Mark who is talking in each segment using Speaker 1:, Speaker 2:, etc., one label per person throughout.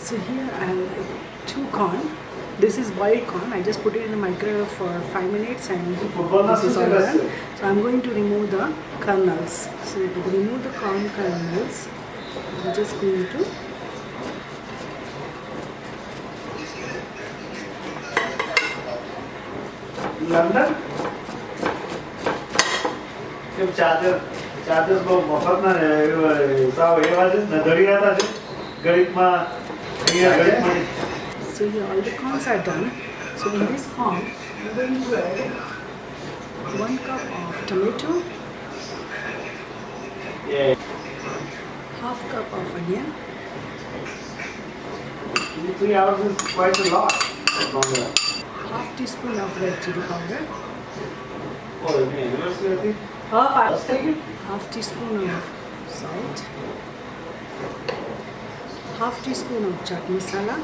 Speaker 1: So here I have like 2 corn. This is boiled corn. I just put it in the microwave for 5 minutes and this is all done. So I'm going to remove the kernels. So to remove the corn kernels, I'm just going to
Speaker 2: London? કેમ chargers બહુ મફતના ને સાવ એવા છે ને દરિયાતા છે ગણિતમાં અહીંયા ગણિતમાં.
Speaker 1: So here all the corns are done. So in this corn, I'm going to add 1 cup of tomato,
Speaker 2: Yeah.
Speaker 1: half cup of onion,
Speaker 2: 2-3 hours is quite a lot. Longer.
Speaker 1: half teaspoon of red chilli powder,
Speaker 2: Oh, yeah, anniversary I think.
Speaker 1: half teaspoon of salt, half teaspoon of chaat masala,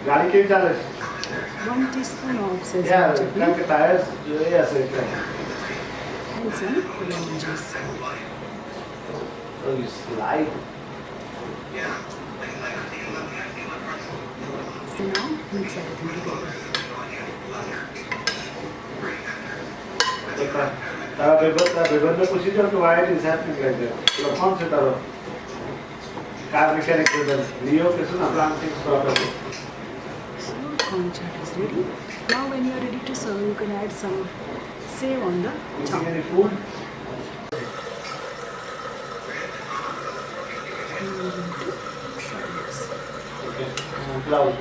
Speaker 2: ગાડી કેવી ચાલે છે?
Speaker 1: 1 teaspoon of Sezwan
Speaker 2: Yeah,
Speaker 1: Chutney,
Speaker 2: કારણ કે tyres જોઈએ હશે એટલે.
Speaker 1: and some lemon juice.
Speaker 2: Oh, you slide.
Speaker 1: So now mix everything together.
Speaker 2: તારા ભાઈબંધને પૂછી જો કે why it is happening like that. પેલો કોણ છે તારો કાર મિકેનિક લિયો કે શું ના plan things properly.
Speaker 1: So corn chaat is ready. Now when you are ready to serve, you can add some save on the top.
Speaker 2: Any food?
Speaker 1: And we are going to serve this.
Speaker 2: Okay. Cloud.